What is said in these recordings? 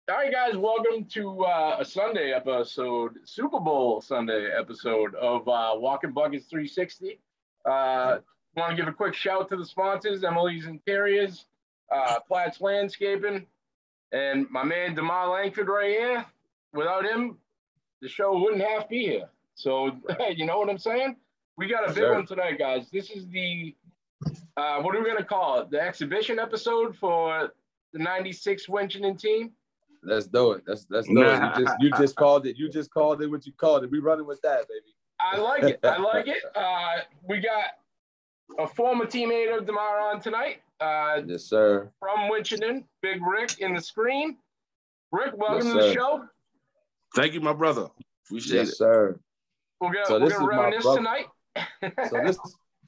All right, guys, welcome to a Sunday episode, Super Bowl Sunday episode of Walking Buckets 360. Want to give a quick shout to the sponsors, Emily's Interiors, Platt's Landscaping, and my man DeMarr Langford right here. Without him, the show wouldn't have to be here. So, you know what I'm saying? We got a big one tonight, guys. This is the, what are we going to call it? The exhibition episode for the 96 Winchendon team. Let's do it. Let's do it. You just called it. You just called it what you called it. We running with that, baby. I like it. We got a former teammate of DeMarr on tonight. Yes, sir. From Winchendon, Big Rick in the screen. Rick, welcome to the show. Thank you, my brother. Appreciate it. Yes, sir. We're gonna reminisce tonight.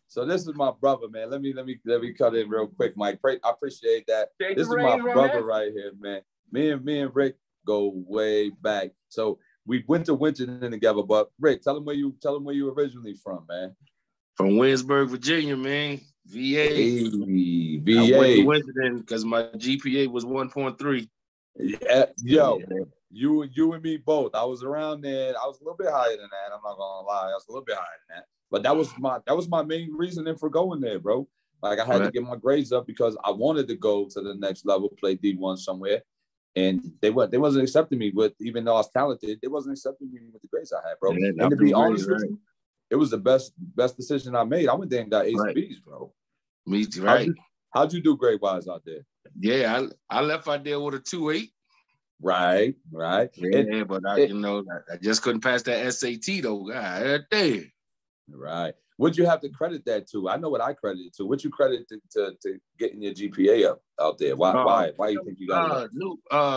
So this is my brother, man. Let me cut in real quick, Mike. I appreciate that. This is my brother right here, man. Me and Rick go way back. So we went to Winchendon together. But Rick, tell him where you originally from, man. From Winsburg, Virginia, man. VA. Hey, VA. I went to Winchendon because my GPA was 1.3. Yeah, yo, you and me both. I was around there. I was a little bit higher than that. I'm not gonna lie. I was a little bit higher than that. But that was my main reasoning for going there, bro. Like I had to get my grades up because I wanted to go to the next level, play D1 somewhere. And they wasn't accepting me with, even though I was talented, they wasn't accepting me with the grades I had, bro. Yeah, and to be honest with you, it was the best decision I made. I went there and got A's and B's, bro. Me too, right? How'd you do grade-wise out there? Yeah, I left out there with a 2.8. Right. Yeah, but I just couldn't pass that SAT though. God damn. Right. What'd you have to credit that to? I know what I credited to. What you credit to getting your GPA up out there? Why you think you got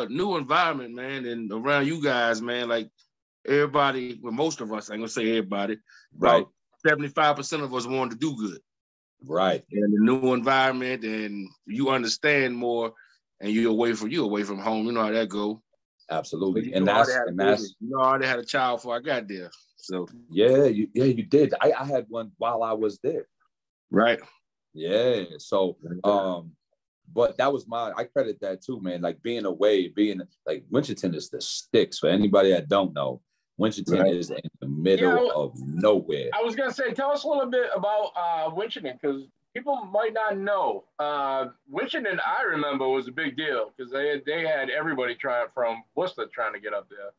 new environment, man, and around you guys, man, like everybody, well, most of us, I ain't gonna say everybody, right? 75% of us wanted to do good. Right. And the new environment, and you understand more, and you're away from home. You know how that go. Absolutely. And that's I already had a child before I got there. So you did. I had one while I was there. Right. Yeah. So but that was I credit that too, man. Like being away, being like Winchendon is the sticks. For anybody that don't know, Winchendon is in the middle of nowhere. I was gonna say, tell us a little bit about Winchendon, because people might not know. Winchendon, I remember, was a big deal because they had everybody from Worcester trying to get up there.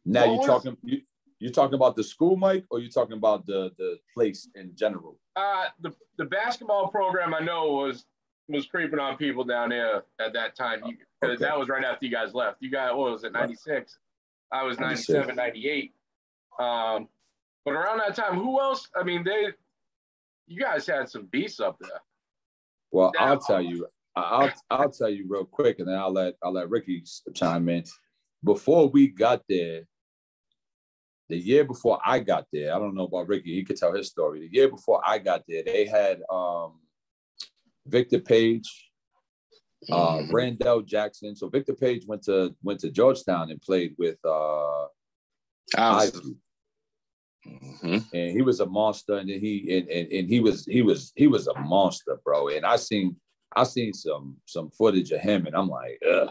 Now you're talking about the school, Mike, or you're talking about the place in general? The basketball program I know was creeping on people down there at that time, because that was right after you guys left. You guys, what was it, 96? I was 97, 98. But around that time, who else? I mean, you guys had some beasts up there. Well, I'll tell you real quick, and then I'll let Ricky chime in. Before we got there, the year before I got there, I don't know about Ricky, he could tell his story. The year before I got there, they had Victor Page, Randall Jackson. So Victor Page went to Georgetown and played with Ivy. Mm-hmm. And he was a monster, and he was a monster, bro. And I seen some footage of him, and I'm like, ugh.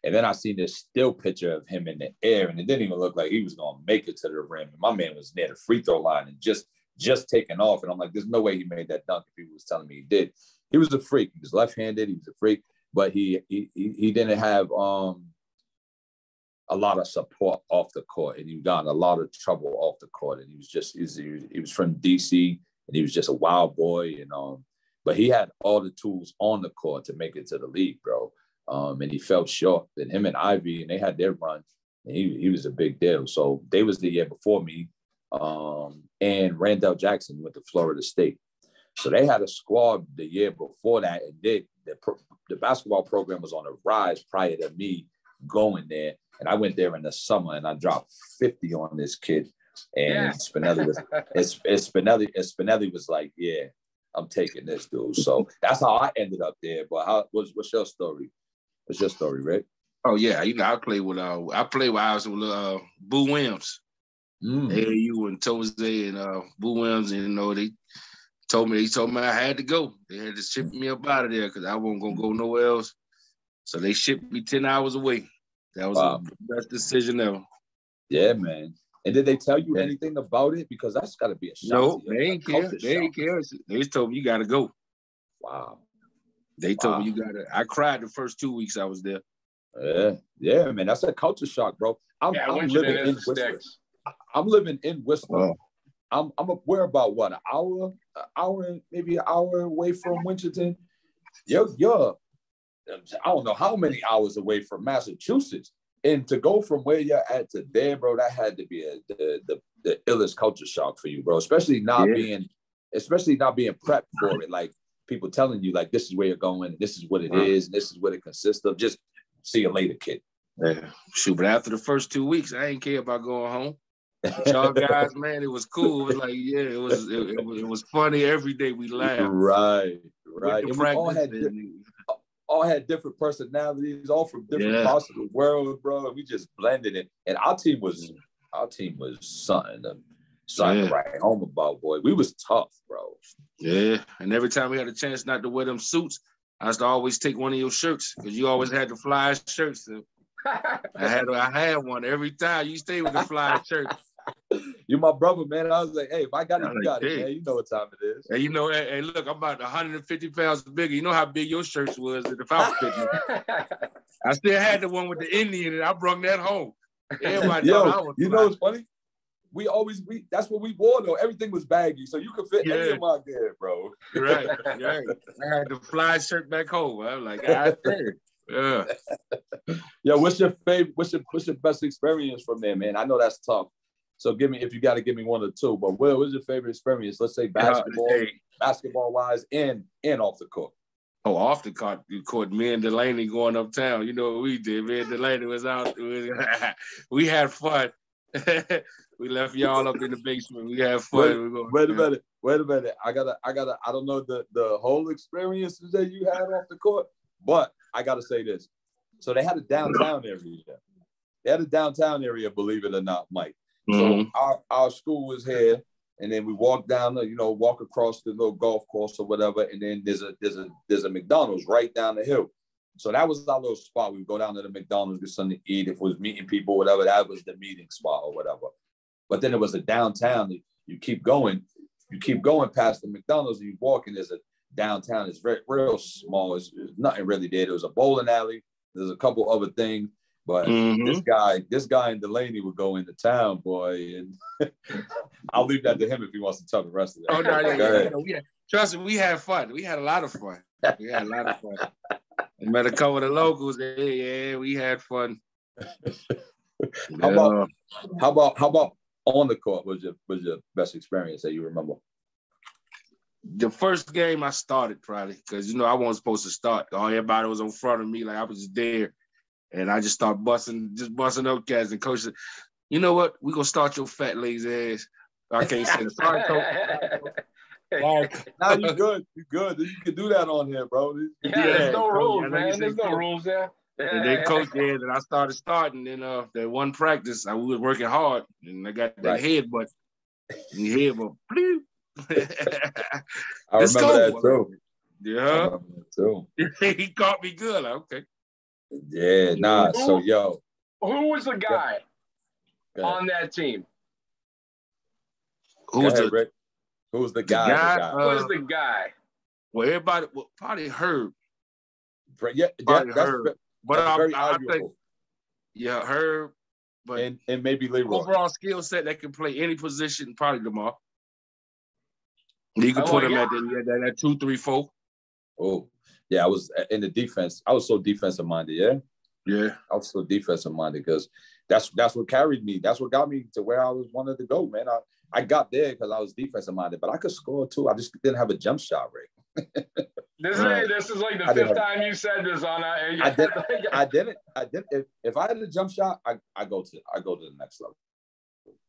And then I seen this still picture of him in the air, and it didn't even look like he was gonna make it to the rim. And my man was near the free throw line and just taking off. And I'm like, there's no way he made that dunk if he was telling me he did. He was a freak. He was left-handed. He was a freak, but he didn't have a lot of support off the court, and he got in a lot of trouble off the court. And he was from DC, and he was just a wild boy. And but he had all the tools on the court to make it to the league, bro. And he fell short. And him and Ivy, and they had their run, and he was a big deal. So they was the year before me. And Randall Jackson went to Florida State. So they had a squad the year before that, and the basketball program was on a rise prior to me going there. And I went there in the summer, and I dropped 50 on this kid. And Spinelli was like, yeah, I'm taking this dude. So that's how I ended up there. But what's your story? What's your story, Rick? Oh yeah, I played with Boo Williams, AAU and Tose and Boo Williams, and they told me I had to go. They had to ship me up out of there because I wasn't gonna go nowhere else. So they shipped me 10 hours away. That was the best decision ever. Yeah, man. And did they tell you anything about it? Because that's got to be a shock. No, they ain't care. They ain't care. They just told me you got to go. Wow. They told me you got to. I cried the first 2 weeks I was there. Yeah, man. That's a culture shock, bro. I'm living in Whistler. I'm living in Whistler. Oh. We're about what, an hour, maybe an hour away from Winchendon. You're I don't know how many hours away from Massachusetts. And to go from where you're at to there, bro, that had to be the illest culture shock for you, bro. Especially not being prepped for it. Like people telling you, like, this is where you're going, this is what it is, and this is what it consists of. Just see you later, kid. Yeah. Shoot, but after the first 2 weeks, I ain't care about going home. Y'all guys, man, it was cool. It was like, it was funny every day. We laughed. Right. And we all had different personalities, all from different parts of the world, bro. And we just blended it. And our team was something to write home about, boy. We was tough, bro. Yeah. And every time we had a chance not to wear them suits, I used to always take one of your shirts because you always had the fly shirts. I had one every time. You stay with the fly shirt. You my brother, man. I was like, hey, if I got it, you got it, man. You know what time it is. And you know, hey, look, I'm about 150 pounds bigger. You know how big your shirts was if I was fitting. I still had the one with the Indian, and I brought that home. Everybody thought I was you know what's funny? We that's what we wore though. Everything was baggy, so you could fit any of my gear, bro. Right. I had the fly shirt back home. I was like, I said. Yeah. Yo, what's your favorite? What's your best experience from there, man? I know that's tough. So if you got to give me one or two, but what was your favorite experience? Let's say basketball wise and off the court. Oh, off the court, me and Delaney going uptown. You know what we did? Me and Delaney was out. We had fun. We left y'all up in the basement. We had fun. Wait a minute. I don't know the whole experiences that you had off the court, but I gotta say this. So they had a downtown area. Believe it or not, Mike. So our school was here, and then we walk across the little golf course or whatever, and then there's a McDonald's right down the hill. So that was our little spot. We would go down to the McDonald's, get something to eat. If it was meeting people, whatever, that was the meeting spot or whatever. But then it was a downtown. You keep going past the McDonald's, and you walk, and there's a downtown. It's real small. It's nothing really there. There was a bowling alley. There's a couple other things. But this guy and Delaney would go into town, boy, and I'll leave that to him if he wants to tell the rest of that. Oh no, trust me, we had fun. We had a lot of fun. We met a couple of the locals. Yeah, we had fun. How about on the court? Was your best experience that you remember? The first game I started probably because I wasn't supposed to start. Everybody was in front of me, like I was just there. And I just start busting up cats. And coach said, you know what? We're going to start your fat lazy ass. I can't say it. Sorry, coach. Nah, you good. You good. You can do that on here, bro. There's no rules, man. There's no rules there. And then coach did, and I started starting. And that one practice, I was working hard. And I got that headbutt. And headbutt. I remember that too. Yeah. He caught me good. Like, okay. Yeah, nah. So, yo. Who was the guy on that team? Who was the guy? Who was the guy? Well, everybody probably Herb. That's very arguable. Herb. But and maybe Leroy. Overall skill set that can play any position, probably DeMarr. You can put him at that 2, 3, 4. Oh. Yeah, I was in the defense. I was so defensive minded. Yeah. I was so defensive minded because that's what carried me. That's what got me to where I wanted to go, man. I got there because I was defensive minded, but I could score too. I just didn't have a jump shot rate. This is like the fifth time you said this on. I didn't. If I had a jump shot, I go to the next level.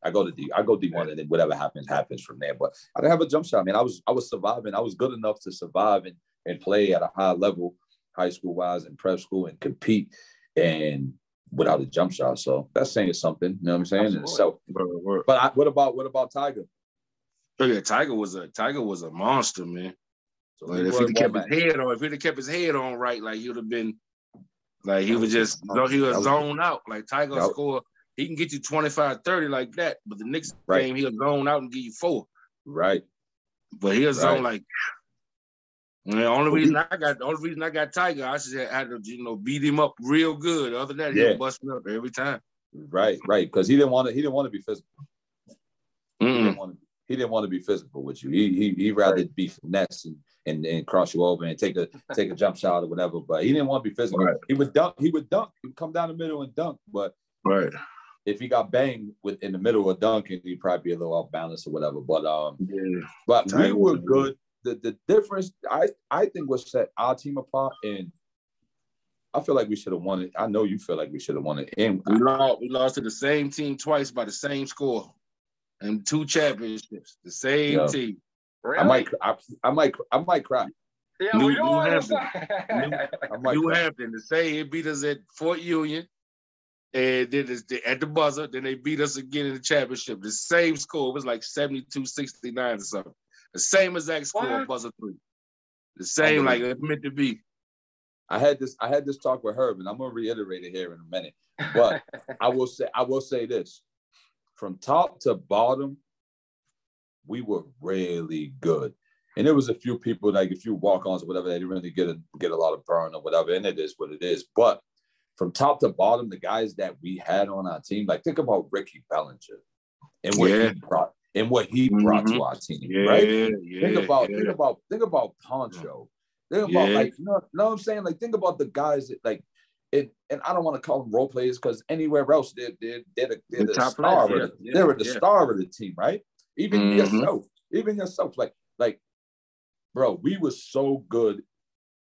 I go D1, and then whatever happens from there. But I didn't have a jump shot, man. I was surviving. I was good enough to survive and play at a high level, high school wise and prep school, and compete and without a jump shot. So that's saying something, you know what I'm saying? And so, but what about Tiger? Oh yeah, Tiger was a monster, man. So if he'd have kept his head on right, like he'd have been Like he was zoned out. Like Tiger score, he can get you 25, 30 like that, but the next game he'll zone out and give you 4. Right. But he'll zone like. The only reason I got Tiger, I just had to beat him up real good. Other than that, he'll bust me up every time. Right. Because he didn't want to be physical. He didn't want to be physical with you. He rather be finesse and cross you over and take a jump shot or whatever. But he didn't want to be physical. Right. He would dunk. He would come down the middle and dunk. But if he got banged in the middle of dunking, he'd probably be a little off balance or whatever. But we were good. The difference I think was set our team apart, and I feel like we should have won it. I know you feel like we should have won it. And we lost to the same team twice by the same score, and 2 championships. The same team. Really? I might cry. Yeah, we don't want to. New Hampton. The same. It beat us at Fort Union, and then at the buzzer. Then they beat us again in the championship. The same score. It was like 72-69 or something. The same exact score, buzzer 3. The same, like it's meant to be. I had this talk with Herb, and I'm gonna reiterate it here in a minute. But I will say this: from top to bottom, we were really good. And there was a few people, like a few walk-ons or whatever, they didn't really get a lot of burn or whatever, and it is what it is. But from top to bottom, the guys that we had on our team, like think about Ricky Bellinger and what he brought to our team, right? Think about Poncho. Think about like, you know what I'm saying? Like think about the guys that like, and I don't want to call them role players because anywhere else they're the star. They were the star of the team, right? Even yourself, like, bro, we were so good,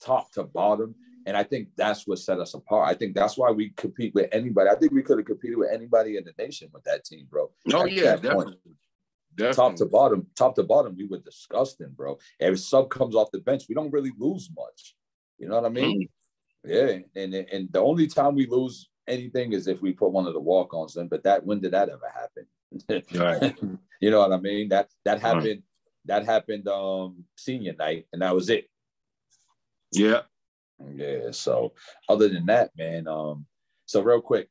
top to bottom. And I think that's what set us apart. I think that's why we compete with anybody. I think we could have competed with anybody in the nation with that team, bro. Oh, yeah, definitely. Top to bottom, we were disgusting, bro. Every sub comes off the bench, we don't really lose much. You know what I mean? Yeah. And the only time we lose anything is if we put one of the walk-ons in. But when did that ever happen? Right. You know what I mean? That happened. That happened senior night, and that was it. Yeah. Yeah. So other than that, man. So real quick,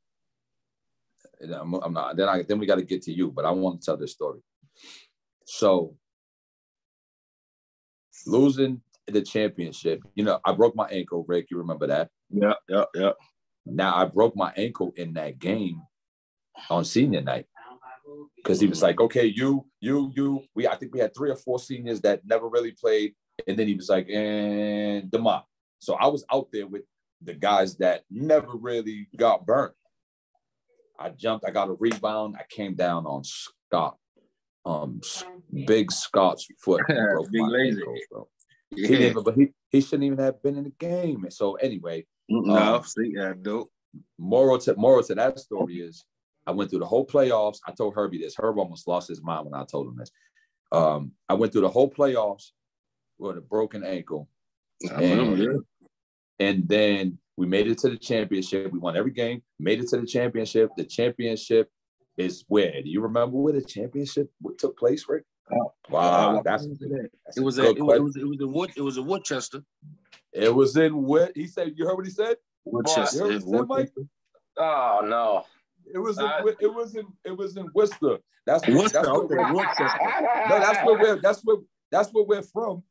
I'm not. Then we got to get to you, but I want to tell this story. So losing the championship, I broke my ankle, Rick. You remember that? Yeah. Now I broke my ankle in that game on senior night because he was like, okay, I think we had 3 or 4 seniors that never really played. And then he was like, and DeMarr. So I was out there with the guys that never really got burnt. I jumped, I got a rebound. I came down on Scott, big Scott's foot. Broke my ankle, bro. Yeah. He shouldn't even have been in the game. So anyway, dope. Moral to that story is I went through the whole playoffs. I told Herbie this. Herb almost lost his mind when I told him this. I went through the whole playoffs with a broken ankle. And then we made it to the championship. We won every game, made it to the championship. The championship is where? Do you remember where the championship took place, Rick? Wow, it was in Woodchester. It was in what he said. You heard what he said? Woodchester. Oh no. It was in Worcester. That's where we're from.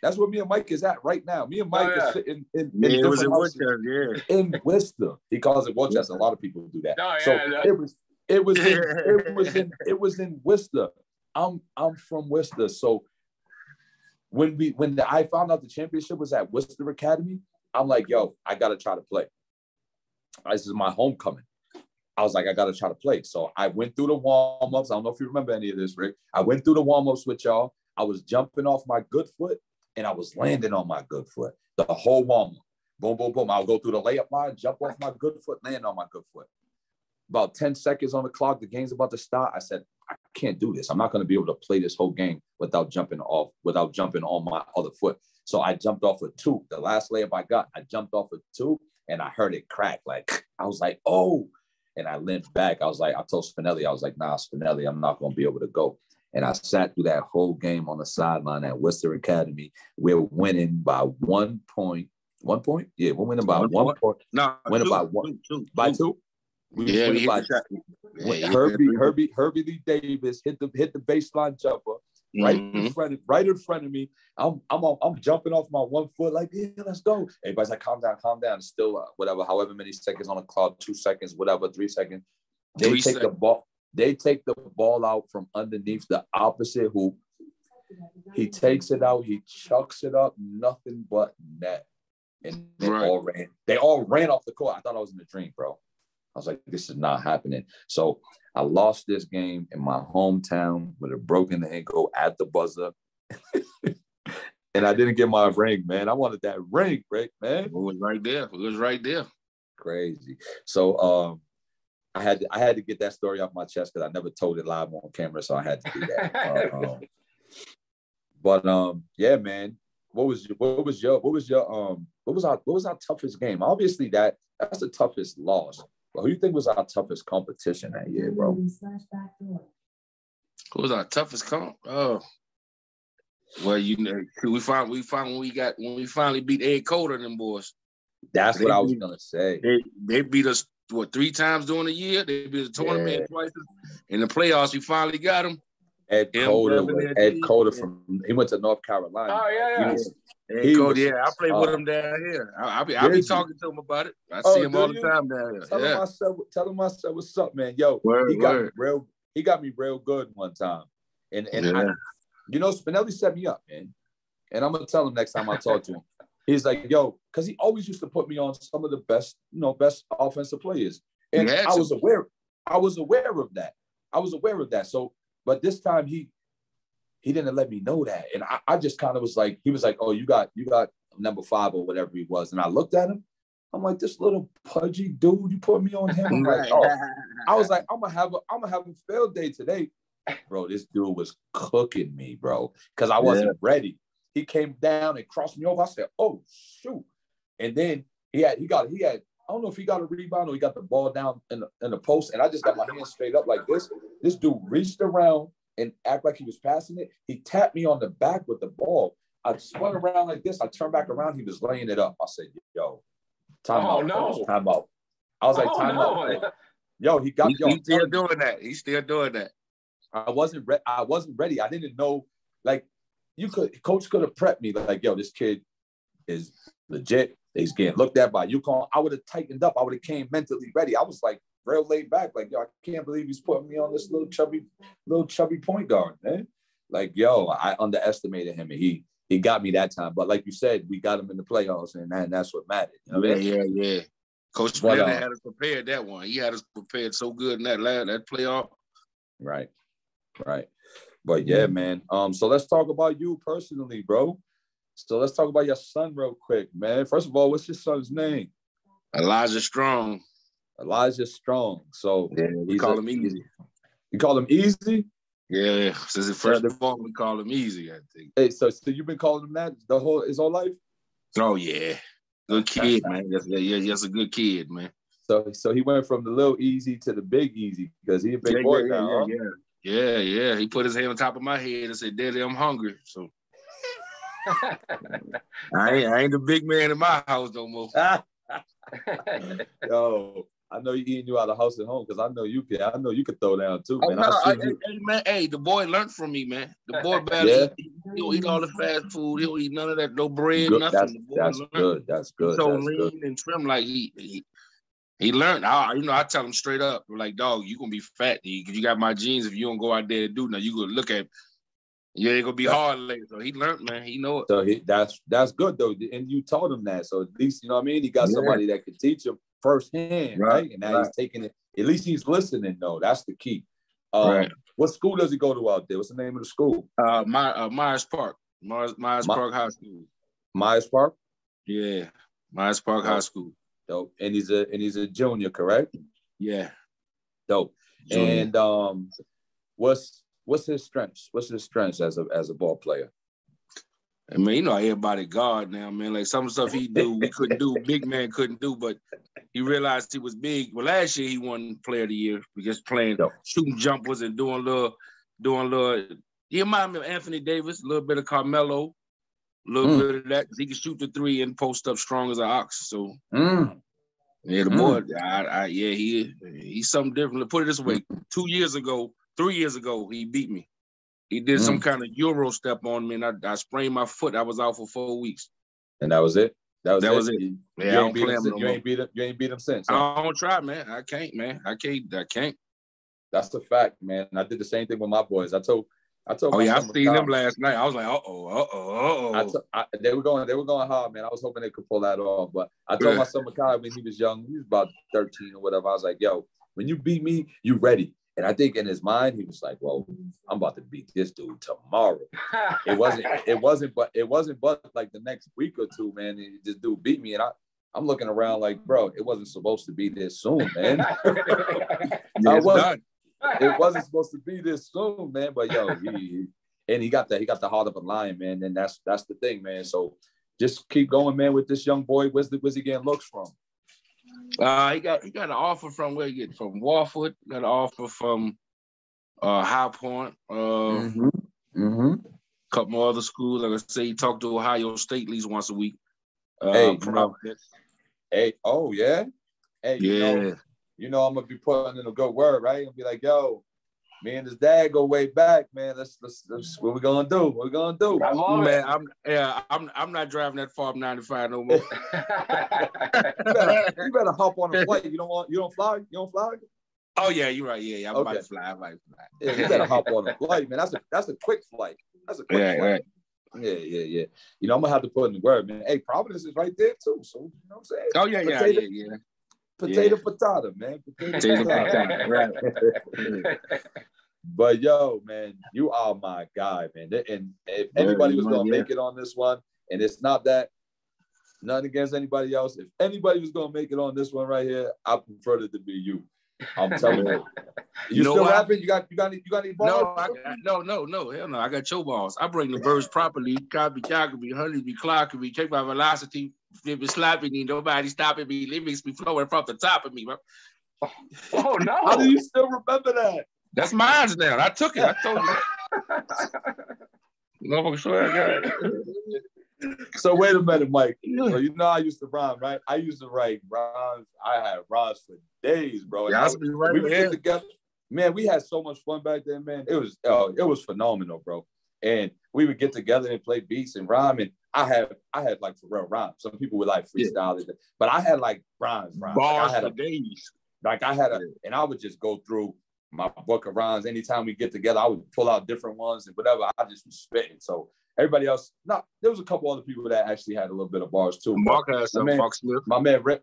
That's where me and Mike is at right now. Me and Mike are sitting in different houses in Worcester. He calls it Worcester. A lot of people do that. It was in Worcester. I'm from Worcester. So when I found out the championship was at Worcester Academy, I'm like, yo, I gotta try to play. This is my homecoming. I was like, I gotta try to play. So I went through the warm-ups. I don't know if you remember any of this, Rick. I went through the warm-ups with y'all. I was jumping off my good foot. And I was landing on my good foot the whole warm-up. Boom, boom, boom. I'll go through the layup line, jump off my good foot, land on my good foot. About 10 seconds on the clock, the game's about to start. I said, I can't do this. I'm not going to be able to play this whole game without jumping on my other foot. So I jumped off a 2. The last layup I got, I jumped off a 2, and I heard it crack. Like, I was like, oh. And I limped back. I told Spinelli, I was like, nah, Spinelli, I'm not going to be able to go. And I sat through that whole game on the sideline at Worcester Academy. We're winning by 1 point 1 point? Yeah, we're winning by 1 point. No, winning by one. By two? Yeah, we hit the shot. Herbie Lee Davis hit the baseline jumper right in front of me. I'm jumping off my 1 foot like, yeah, let's go. Everybody's like, calm down. Still whatever, however many seconds on the clock, 2 seconds, whatever, 3 seconds. They take the ball out from underneath the opposite hoop. He takes it out, he chucks it up, nothing but net. And they all ran off the court. I thought I was in a dream, bro. I was like, this is not happening. So I lost this game in my hometown with a broken ankle at the buzzer. And I didn't get my ring, man. I wanted that ring, right, man. It was right there. Crazy. So I had to get that story off my chest because I never told it live on camera, so I had to do that. Yeah, man. What was our toughest game? Obviously, that's the toughest loss. But who do you think was our toughest competition that year, bro? Who was our toughest comp? Oh, well, we finally when we finally beat Ed Cota and them boys. That's what I was gonna say. They beat us 3 times during the year. They beat us tournament twice. In the playoffs, we finally got them. Ed Cota he went to North Carolina. Oh yeah. Ed Cota, I played with him down here. I be talking to him about it. I see him all the time down here. Tell him I said, what's up, man? Yo, he got me real good one time. And Spinelli set me up, man. And I'm gonna tell him next time I talk to him. He's like, yo, because he always used to put me on some of the best offensive players. And I was aware of that. So, but this time he didn't let me know that. And I just kind of was like, he was like, oh, you got number 5 or whatever he was. And I looked at him. I'm like, this little pudgy dude, you put me on him. I'm like, oh. I was like, I'm gonna have a field day today. Bro, this dude was cooking me, bro, because I wasn't ready. He came down and crossed me over. I said, oh, shoot. And then he had, I don't know if he got a rebound or he got the ball down in the post, and I just got my hands straight up like this. This dude reached around and act like he was passing it. He tapped me on the back with the ball. I spun around like this. I turned back around. He was laying it up. I said, yo, time out. No. Time out. I was like, time out. Yo, he got He's still doing that. He's still doing that. I wasn't ready. I didn't know, like, Coach could have prepped me like, yo, this kid is legit. He's getting looked at by UConn. I would have tightened up. I would have came mentally ready. I was like real laid back. Like, yo, I can't believe he's putting me on this little chubby point guard, man. Like, yo, I underestimated him, and he got me that time. But like you said, we got him in the playoffs, and that's what mattered. You know what I mean? Yeah. Coach Brennan had us prepared that one. He had us prepared so good in that playoff. Right. But yeah, man. So let's talk about you personally, bro. So let's talk about your son real quick, man. First of all, what's your son's name? Elijah Strong. So we call him Easy. You call him Easy? Yeah. Since the first born, we call him Easy, I think. Hey, so you've been calling him that his whole life? Oh yeah. Good kid, man. That's a good kid, man. So he went from the little Easy to the big Easy because he a big boy now. Yeah. He put his hand on top of my head and said, Daddy, I'm hungry. So I ain't the big man in my house no more. Yo, I know you eating you out of house and home because I know you can throw down too, man. The boy learned from me, man. The boy he'll eat all the fast food. He'll eat none of that, no bread, nothing. That's good. He's so lean and trim, like he learned. I tell him straight up, like, dog, you gonna be fat. You got my genes. If you don't go out there and do nothing, you gonna look at. Yeah, it's gonna be hard later. So he learned, man. He know it. So that's good though, and you told him that. So at least you know what I mean. He got somebody that could teach him firsthand, right? And now he's taking it. At least he's listening though. That's the key. Right. What school does he go to out there? What's the name of the school? Myers Park. Myers Park High School. Myers Park. Yeah, Myers Park High School. Dope. And he's a junior, correct? Yeah. Dope. Junior. And what's his strengths? What's his strengths as a ball player? I mean, you know, everybody guard now, man. Like some stuff he do, we couldn't do. Big man couldn't do, but he realized he was big. Well, last year he won Player of the Year because shooting jumpers and doing little. He reminded me of Anthony Davis, a little bit of Carmelo. A little bit of that. He can shoot the three and post up strong as an ox. So yeah, the boy, he's something different. Put it this way: 3 years ago, he beat me. He did some kind of Euro step on me, and I sprained my foot. I was out for 4 weeks. And that was it. That was it. Yeah, I don't play him no more. You ain't beat him since. Huh? I don't try, man. I can't, man. I can't. That's the fact, man. I did the same thing with my boys. I told. Oh yeah, I seen them last night. I was like, They were going hard, man. I was hoping they could pull that off, but I told my son Makai when he was young, he was about 13 or whatever. I was like, yo, when you beat me, you ready. And I think in his mind, he was like, well, I'm about to beat this dude tomorrow. It wasn't but like the next week or two, man. This dude beat me. And I'm looking around like, bro, it wasn't supposed to be this soon, man. It wasn't supposed to be this soon, man. But yo, he got the heart of a lion, man. And that's the thing, man. So just keep going, man, with this young boy. Where's he getting looks from? He got an offer from where he get from Walford. Got an offer from High Point. Couple more other schools. Like I say, he talked to Ohio State at least once a week. Oh yeah. Hey, yeah. You know I'm gonna be putting in a good word, right? I'll be like, yo, me and his dad go way back, man. Let's what we gonna do? What we gonna do? I love it. I'm not driving that far up 95 no more. you better hop on a flight. You don't fly? Oh yeah, you're right. Yeah, I'm about to fly. Yeah, you better hop on a flight, man. That's a quick flight. That's a quick flight. Right. Yeah. You know, I'm gonna have to put in the word, man. Hey, Providence is right there too. So you know what I'm saying? Oh yeah. Potato, man. Potato. Right. But yo, man, you are my guy, man. And if anybody was gonna make it on this one, and it's not that, nothing against anybody else. If anybody was gonna make it on this one right here, I prefer it to be you. I'm telling you. You still rapping? You got any balls? No. Hell no. I got your balls. I bring the birds properly. Copy, honeybee, clockery, check my velocity, flip it, slapping me, nobody stopping me, lyrics be flowing from the top of me, bro. Oh no. How do you still remember that? That's mine now. I took it. I told you. No, sure I got it. So wait a minute, Mike. So you know I used to rhyme, right? I used to write rhymes. I had rhymes for days, bro. Yeah, we would get together. Man, we had so much fun back then, man. It was phenomenal, bro. And we would get together and play beats and rhyme. And I had like for real rhymes. Some people would like freestyle it, but I had like rhymes. Bars for days. Like and I would just go through my book of rhymes. Anytime we get together, I would pull out different ones and whatever. I just was spitting. So everybody else, there was a couple other people that actually had a little bit of bars too. Mark has some Fox Smith. My man Rick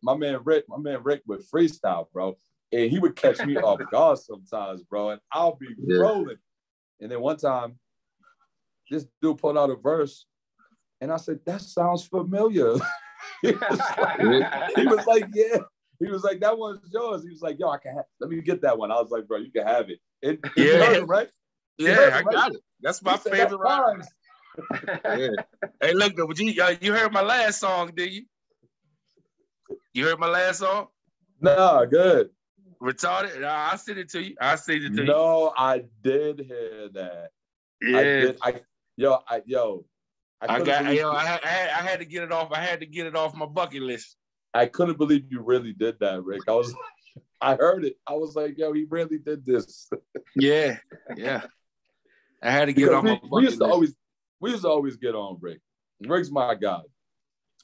with freestyle, bro. And he would catch me off guard sometimes, bro. And I'll be rolling. And then one time, this dude pulled out a verse, and I said, "That sounds familiar." He was like, "Yeah." He was like, "That one's yours." He was like, "Yo, let me get that one." I was like, "Bro, you can have it." And you heard him, right? I got it. That's my favorite rhyme. Yeah. Hey, look, though, you heard my last song, did you? You heard my last song? No, good. Retarded? I'll send it to you. No, I did hear that. Yeah. I had to get it off. I had to get it off my bucket list. I couldn't believe you really did that, Rick. I heard it. I was like, yo, he really did this. Yeah. I had to get it off my bucket list. We used to always get on Rick. Rick's my guy.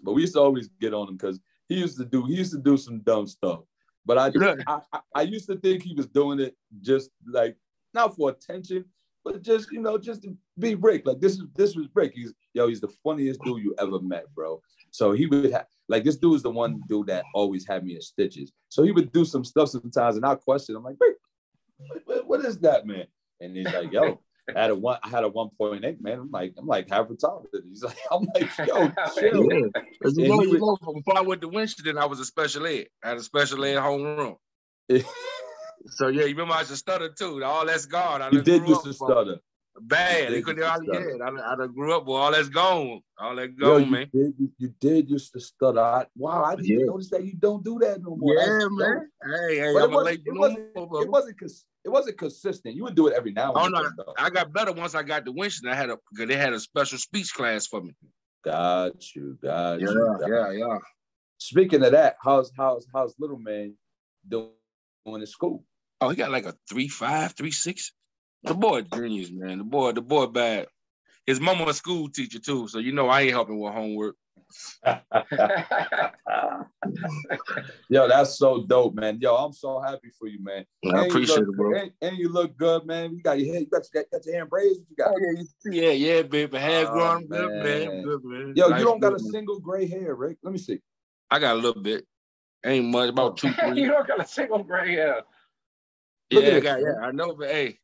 But we used to always get on him because he used to do some dumb stuff. But I used to think he was doing it just like not for attention, but just just to be Rick. Like this was Rick. He's the funniest dude you ever met, bro. So he would have this dude is the one dude that always had me in stitches. So he would do some stuff sometimes, and I question. I'm like, Rick, what is that, man? And he's like, yo. I had a 1.8, man. I'm like half retarded. He's like, I'm like, yo, chill. Yeah. Before I went to Winchendon, I was a special ed. I had a special ed homeroom. So yeah, you remember I used to stutter too. All that's gone. You did used to stutter. Bad. I done grew up with all that's gone. All that gone, man. You did used to stutter. I didn't notice that you don't do that no more. Yeah, man. Hey, it wasn't consistent. You would do it every now and then. Oh no, I got better once I got to Winchendon. They had a special speech class for me. Got you. Yeah. Speaking of that, how's little man doing in school? Oh, he got like a 3.5, 3.6. The boy genius, man. The boy bad. His mama a school teacher too, so you know I ain't helping with homework. Yo, that's so dope, man. Yo, I'm so happy for you, man. I appreciate it, bro. And you look good, man. You got your hair, you got your hair in braids. What you got? Oh, yeah, baby. Hair growing, good, man. Good, man. Yo, you don't got a single gray hair, Rick. Let me see. I got a little bit. Ain't much, about 2, 3. You don't got a single gray hair. I know, but hey.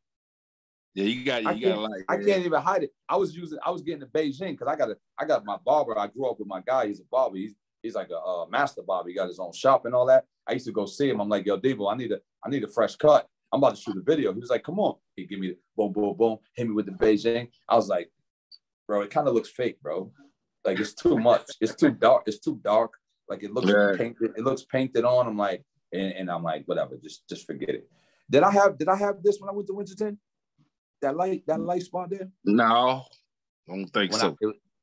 Yeah, you got a lot. I can't even hide it. I was getting to Beijing because I got my barber. I grew up with my guy. He's a barber. He's like a master barber. He got his own shop and all that. I used to go see him. I'm like, yo, Devo, I need a fresh cut. I'm about to shoot a video. He was like, come on. He give me the boom, boom, boom, hit me with the Beijing. I was like, bro, it kind of looks fake, bro. Like it's too much. It's too dark. It's too dark. Like it looks painted. It looks painted on. I'm like, and I'm like, whatever. Just forget it. Did I have this when I went to Winchendon? That light spot there? No, I don't think so.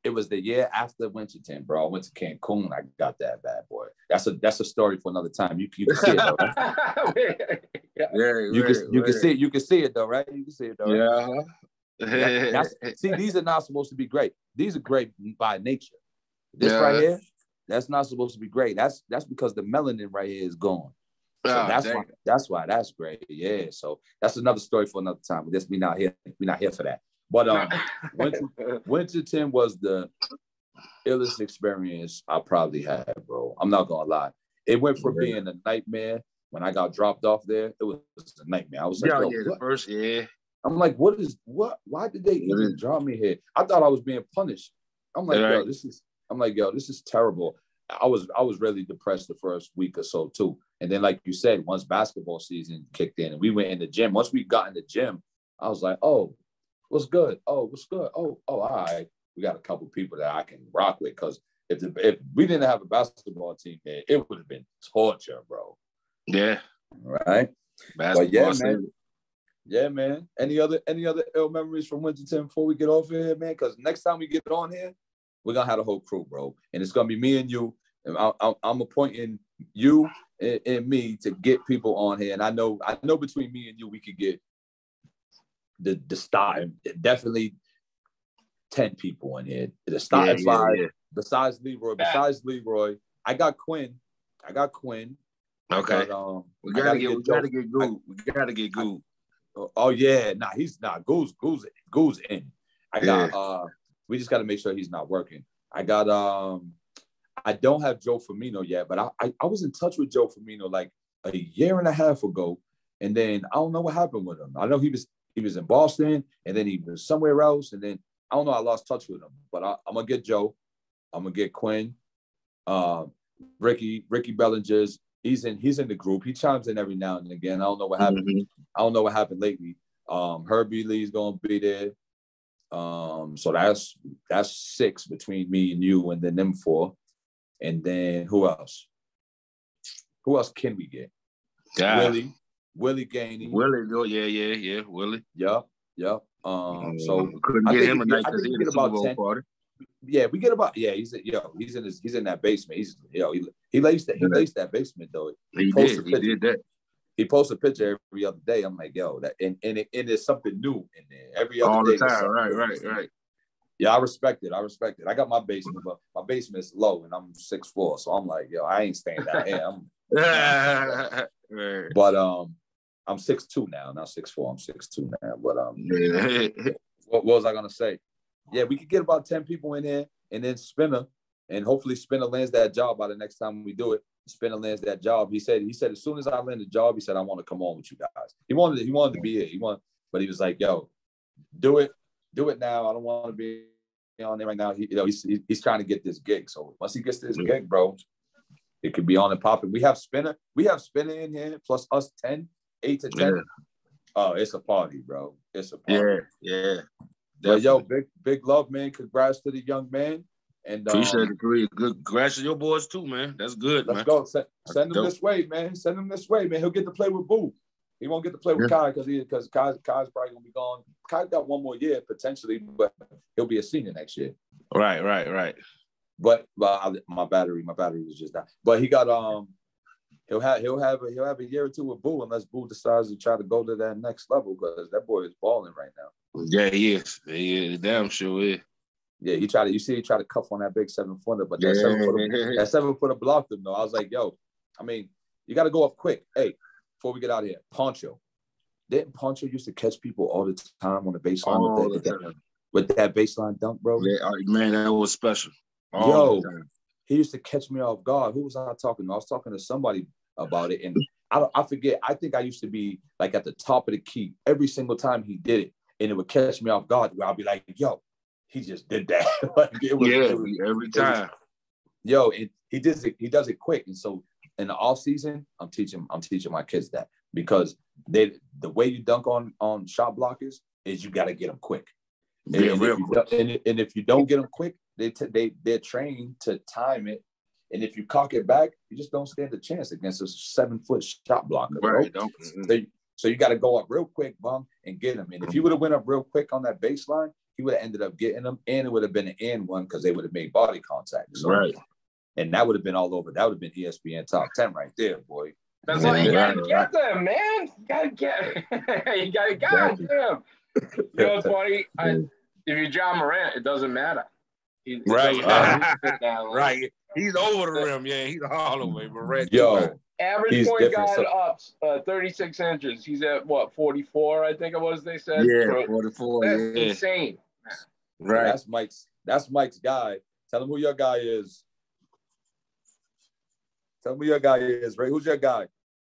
It was the year after Winchendon, bro. I went to Cancun. I got that bad boy. That's a story for another time. You can see it though, right? You can see it. You can see it though, right? You can see it though. Right? Yeah. See, these are not supposed to be great. These are great by nature. This right here, that's not supposed to be great. That's because the melanin right here is gone. So that's why that's great. Yeah. So that's another story for another time. We not here for that. But Winchendon was the illest experience I probably had, bro. I'm not gonna lie. It went from being a nightmare when I got dropped off there. It was a nightmare. I was like, the first. I'm like, why did they even drop me here? I thought I was being punished. I'm like, this is terrible. I was really depressed the first week or so too. And then, like you said, once basketball season kicked in and we went in the gym, once we got in the gym, I was like, oh, what's good? Oh, what's good? Oh, all right. We got a couple people that I can rock with because if we didn't have a basketball team there, it would have been torture, bro. Yeah. Right? But yeah, man. Yeah, man. Any other ill memories from Winchendon before we get off here, man? Because next time we get on here, we're going to have the whole crew, bro. And it's going to be me and you. And I'm appointing you and me to get people on here. And I know between me and you, we could get the start. Definitely 10 people in here. The start 5. Yeah. Besides Leroy, I got Quinn. Okay. We gotta get Goo. We gotta get Goo. Oh yeah, he's not. Goo's in. I got we just gotta make sure he's not working. I got I don't have Joe Firmino yet, but I was in touch with Joe Firmino like a year and a half ago, and then I don't know what happened with him. I know he was in Boston, and then he was somewhere else, and then I don't know. I lost touch with him, but I'm gonna get Joe. I'm gonna get Quinn, Ricky Bellinger's. He's in the group. He chimes in every now and again. I don't know what happened. Mm-hmm. I don't know what happened lately. Herbie Lee's gonna be there. So that's 6 between me and you, and then them 4. And then who else? Who else can we get? Willie Gainey. Willie, Willie. Yep. So couldn't get him a night because he get about 10. Party. Yeah, we get about he's in that basement. He laced that basement though. He did that. He posts a picture every other day. I'm like, yo, that and there's something new in there every other all day. The time. Right. Yeah, I respect it. I got my basement, but my basement is low and I'm 6'4", so I'm like, yo, I ain't staying down here. But I'm 6'2" now, not 6'4". I'm 6'2" now. But what was I gonna say? Yeah, we could get about 10 people in here, and then Spinner, and hopefully Spinner lands that job by the next time we do it. Spinner lands that job. He said as soon as I land the job, he said I want to come on with you guys. He wanted to be here. But he was like, yo, do it now. I don't want to be on there right now. He's trying to get this gig. So once he gets this gig, bro, it could be on and popping. We have Spinner in here plus us 8 to 10. Yeah. Oh, it's a party, bro. It's a party. Yeah. But yo, big love, man. Congrats to the young man. And appreciate it. Good. Congrats to your boys too, man. That's good. Let's go. Send him this way, man. He'll get to play with Boo. He won't get to play with Kai because Kai's probably gonna be gone. Kai got one more year potentially, but he'll be a senior next year. Right. But my battery was just down. But he got he'll have a year or two with Boo unless Boo decides to try to go to that next level because that boy is balling right now. Yeah, he is. He damn sure is. Yeah, he tried to cuff on that big 7-footer, but that 7-footer blocked him though. I was like, yo, I mean, you got to go up quick. Hey, before we get out of here, Poncho. Didn't Poncho used to catch people all the time on the baseline with that baseline dunk, bro? Yeah, man, that was special. He used to catch me off guard. Who was I talking to? I was talking to somebody about it, and I forget. I think I used to be like at the top of the key every single time he did it, and it would catch me off guard. Where I'll be like, yo, he just did that. Every time. And he does it quick, and so in the off season, I'm teaching my kids that because the way you dunk on shot blockers is you got to get them quick. And if you don't get them quick, they're trained to time it. And if you cock it back, you just don't stand a chance against a 7-foot shot blocker. Right. So you got to go up real quick, bum, and get him. And if he would have went up real quick on that baseline, he would have ended up getting them, and it would have been an and one because they would have made body contact. So, right. And that would have been all over. That would have been ESPN top 10 right there, boy. That's why you gotta get them, man. You gotta get you gotta get them. You know what's funny? If you're John Morant, it doesn't matter. Right. He's over the rim. Yeah, he's all the way. Morant. Average point guard up 36 inches. He's at what, 44? I think it was. They said. Yeah, 44. That's insane. Right. That's Mike's guy. Tell him who your guy is. Tell me who your guy is, Ray. Who's your guy?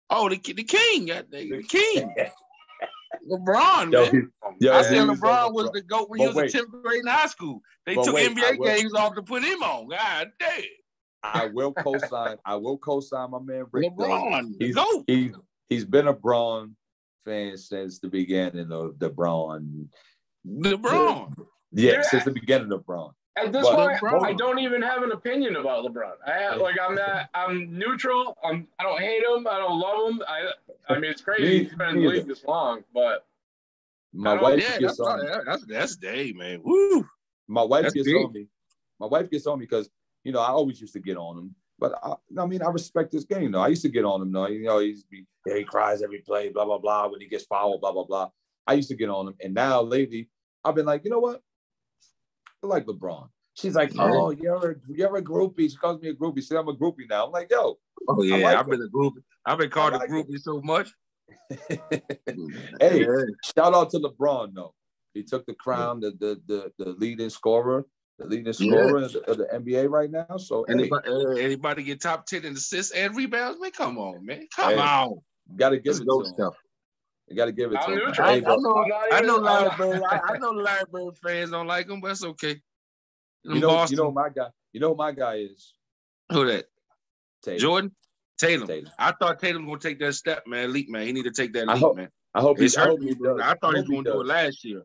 Oh, the king. The king. LeBron, man. I said LeBron was the GOAT when he was in 10th grade in high school. They took NBA games off to put him on. God damn. I will co-sign my man Rick. LeBron. He's been a Braun fan since the beginning of the Braun. Since the beginning of Braun. At this point, I don't even have an opinion about LeBron. I'm neutral. I don't hate him. I don't love him. I mean, it's crazy he's been in the league this long, but my wife gets on me. That's day, man. Woo! My wife gets on me. My wife gets on me because I always used to get on him, but I respect this game though. I used to get on him though. He cries every play, blah blah blah. When he gets fouled, blah blah blah. I used to get on him, and now lately I've been like, you know what? I like LeBron. She's like, oh, you're a groupie. She calls me a groupie. See, I'm a groupie now. I'm like, yo. Oh yeah, I've been a groupie. I've been called a groupie so much. Hey, shout out to LeBron though. He took the crown, the leading scorer, of the NBA right now. So anybody get top 10 in assists and rebounds? Man, come on, man. Come on. Got to give it to him. You got to give it to him. I know Larry Bird fans don't like him, but it's okay. You know my guy. You know who my guy is? Who that? Tatum. Jordan? Tatum. I thought Tatum was going to take that step, man. Leap, man. He need to take that leap, man. I hope he does. I thought he was going to do it last year.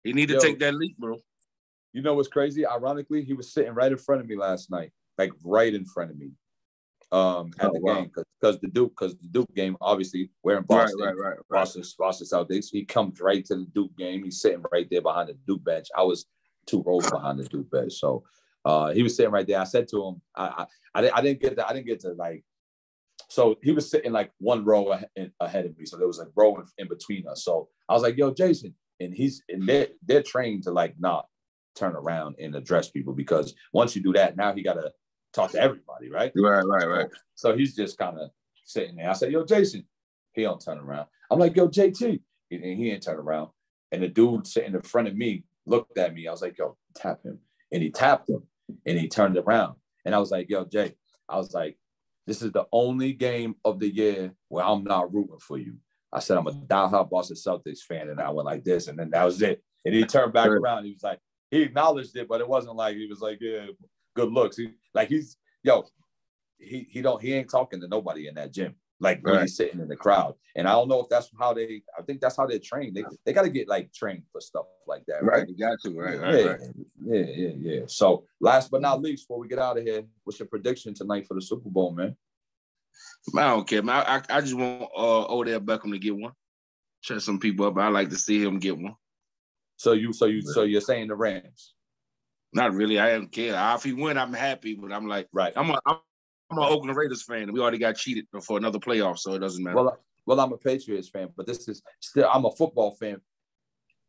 He need to take that leap, bro. You know what's crazy? Ironically, he was sitting right in front of me last night, like right in front of me. At the game because the Duke game, obviously we're in Boston. Right. Boston Celtics. He comes right to the Duke game. He's sitting right there behind the Duke bench. I was 2 rows behind the Duke bench, so he was sitting right there. I said to him, I didn't get to like. So he was sitting like 1 row ahead of me. So there was a row in between us. So I was like, yo, Jason, and they're trained to like not turn around and address people because once you do that, now he got to talk to everybody, right? Right. So he's just kind of sitting there. I said, yo, Jason. He don't turn around. I'm like, yo, JT. He ain't turn around. And the dude sitting in front of me looked at me. I was like, yo, tap him. And he tapped him. And he turned around. And I was like, yo, Jay. I was like, this is the only game of the year where I'm not rooting for you. I said, I'm a diehard Boston Celtics fan. And I went like this. And then that was it. And he turned back around. He was like, he acknowledged it, but it wasn't like he was like, yeah, good looks. He ain't talking to nobody in that gym. Like when he's sitting in the crowd. And I don't know if that's how I think that's how they're trained. They got to get like trained for stuff like that. Right. You got to, right. Yeah. So last but not least, before we get out of here, what's your prediction tonight for the Super Bowl, man? I don't care, man. I just want Odell Beckham to get one. Shut some people up. I like to see him get one. So you're saying the Rams? Not really. I don't care. If he win, I'm happy. But I'm like, right. I'm an Oakland Raiders fan, and we already got cheated for another playoff, so it doesn't matter. Well, I'm a Patriots fan, but this is still I'm a football fan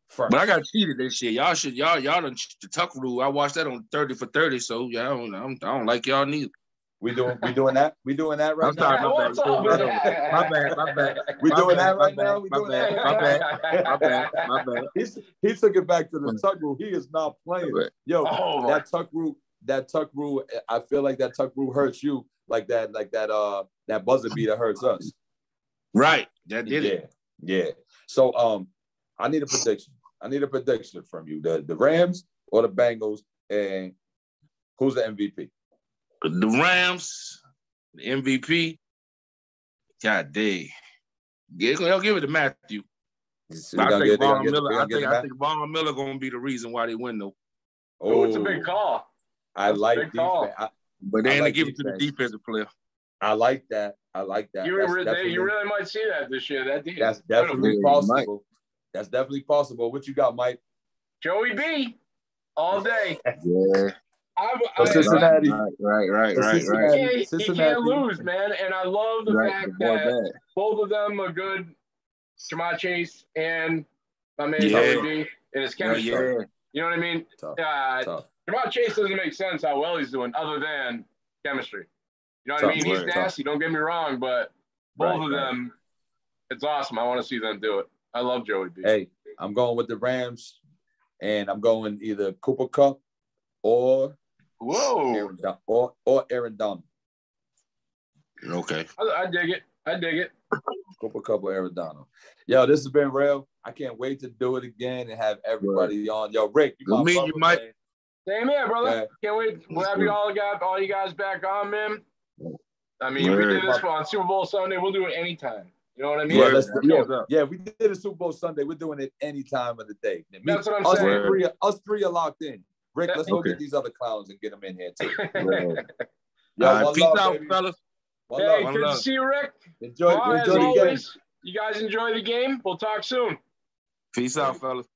first. But I got cheated this year. Y'all done the Tuck rule. I watched that on 30 for 30. So yeah, I don't like y'all neither. We doing that? We doing that right now? My bad. We doing that right now? My bad. He took it back to the Tuck rule. He is not playing. Yo, that Tuck rule. I feel like that Tuck rule hurts you like that buzzer beater hurts us. Right. That did it. Yeah. So I need a prediction from you. The Rams or the Bengals, and who's the MVP? The Rams, the MVP. God dang. They'll give it to Matthew. I think Von Miller going to be the reason why they win, though. Oh, it's a big call. I like defense. But they ain't give it to the defensive player. I like that. You really might see that this year. That's definitely possible. That's definitely possible. What you got, Mike? Joey B. All day. Yeah. Cincinnati. Right. He can't lose, man. And I love the fact that both of them are good. Jamar Chase and my man Joey B. and his chemistry. You know what I mean? Tough. Jamar Chase doesn't make sense how well he's doing other than chemistry. You know what I mean? He's nasty, don't get me wrong, but both of them, it's awesome. I want to see them do it. I love Joey B. Hey, I'm going with the Rams, and I'm going either Cooper Kupp or Aaron Donald. Okay. I dig it. Cooper Kupp or Aaron Donald. Yo, this has been real. I can't wait to do it again and have everybody on. Yo, Rick, you might. Same here, brother. Yeah. Can't wait. We'll have all you guys back on, man. I mean, we did this on Super Bowl Sunday. We'll do it anytime. You know what I mean? We did a Super Bowl Sunday. We're doing it any time of the day. That's what I'm saying. Us three are locked in. Rick, let's go get these other clowns and get them in here too. Peace out, fellas. Hey, good to see you, Rick. Enjoy the game. You guys enjoy the game. We'll talk soon. Peace out, fellas.